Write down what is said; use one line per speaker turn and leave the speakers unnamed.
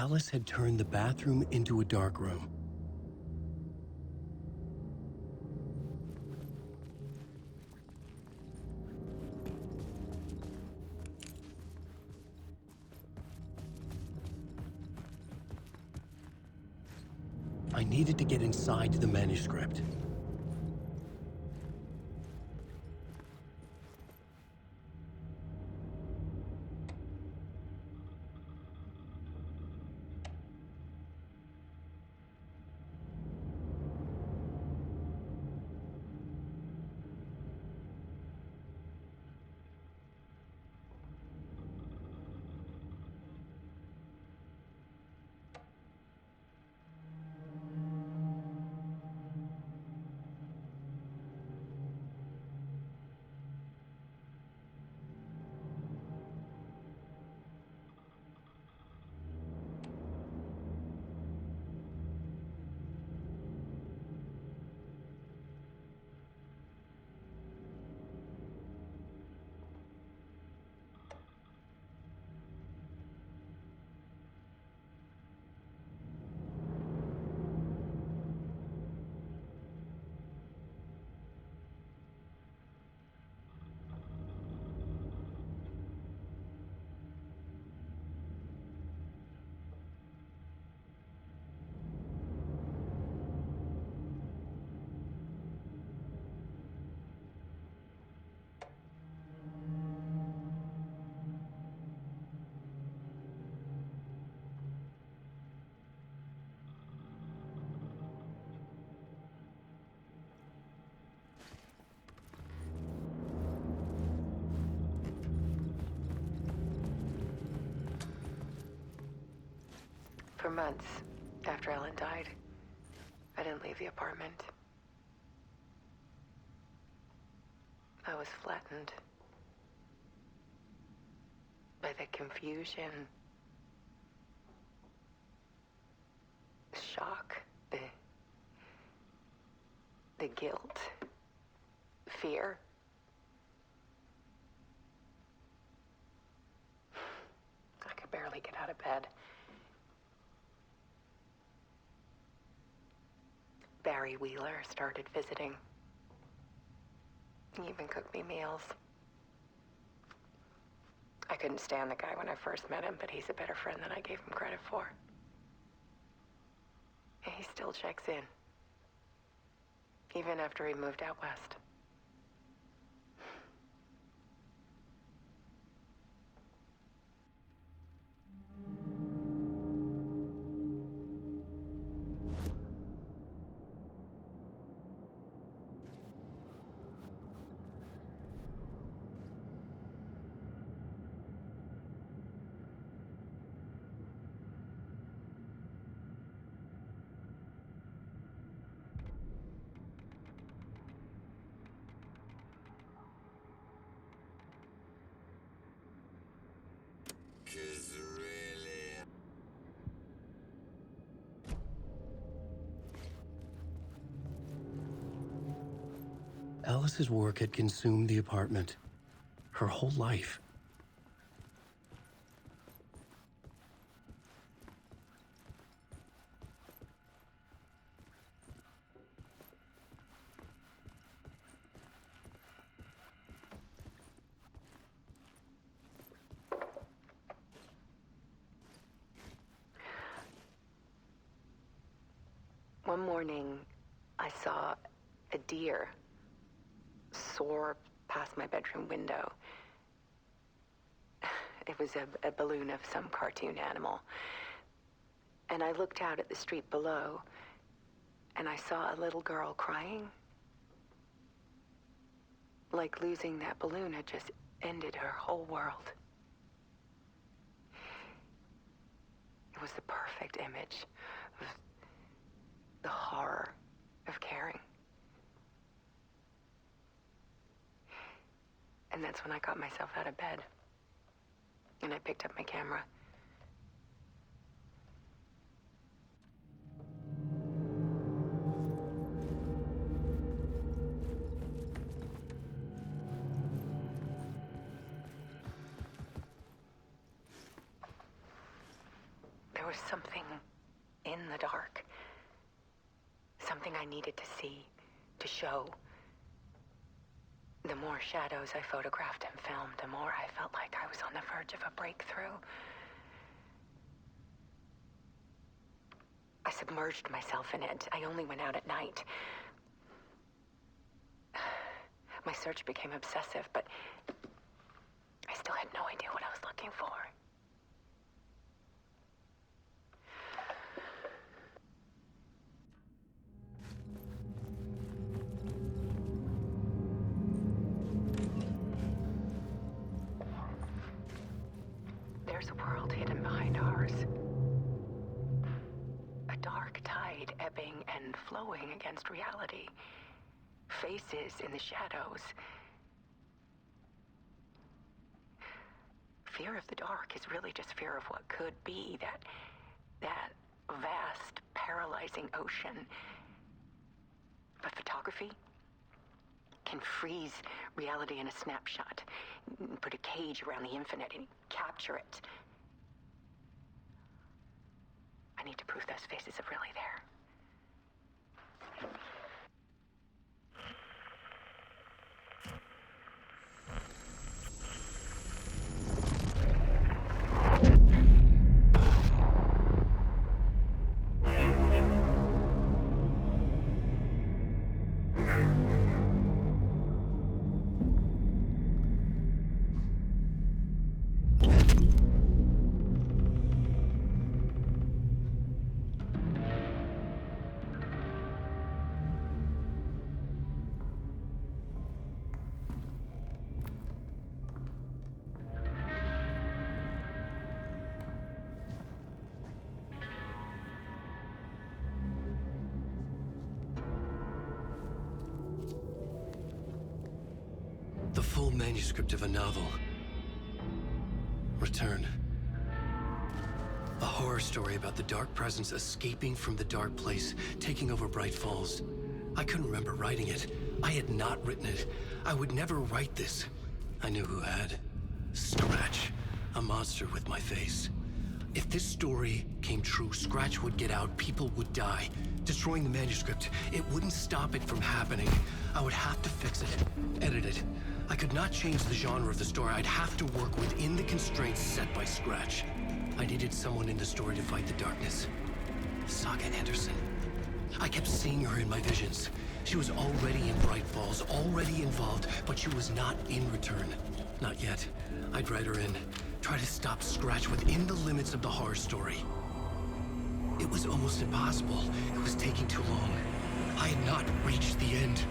Alice had turned the bathroom into a dark room. I needed to get inside the manuscript.
For months after Ellen died, I didn't leave the apartment. I was flattened by the confusion, shock, the guilt, fear. I could barely get out of bed. Barry Wheeler started visiting. He even cooked me meals. I couldn't stand the guy when I first met him, but he's a better friend than I gave him credit for. And he still checks in, even after he moved out west.
Alice's work had consumed the apartment, her whole life.
One morning, I saw a deer soar past my bedroom window. It was a balloon of some cartoon animal. And I looked out at the street below, and I saw a little girl crying. Like losing that balloon had just ended her whole world. It was the perfect image of the horror of caring. And that's when I got myself out of bed. And I picked up my camera. There was something in the dark. Something I needed to see, to show. The more shadows I photographed and filmed, the more I felt like I was on the verge of a breakthrough. I submerged myself in it. I only went out at night. My search became obsessive, but I still had no idea what I was looking for. There's a world hidden behind ours. A dark tide ebbing and flowing against reality. Faces in the shadows. Fear of the dark is really just fear of what could be, that vast, paralyzing ocean. But photography can freeze reality in a snapshot, put a cage around the infinite and capture it. I need to prove those faces are really there.
The full manuscript of a novel. Return. A horror story about the dark presence escaping from the dark place, taking over Bright Falls. I couldn't remember writing it. I had not written it. I would never write this. I knew who had. Scratch. A monster with my face. If this story came true, Scratch would get out, people would die. Destroying the manuscript, it wouldn't stop it from happening. I would have to fix it, edit it. I could not change the genre of the story. I'd have to work within the constraints set by Scratch. I needed someone in the story to fight the darkness. Saga Anderson. I kept seeing her in my visions. She was already in Bright Falls, already involved, but she was not in Return. Not yet. I'd write her in. Try to stop Scratch within the limits of the horror story. It was almost impossible. It was taking too long. I had not reached the end.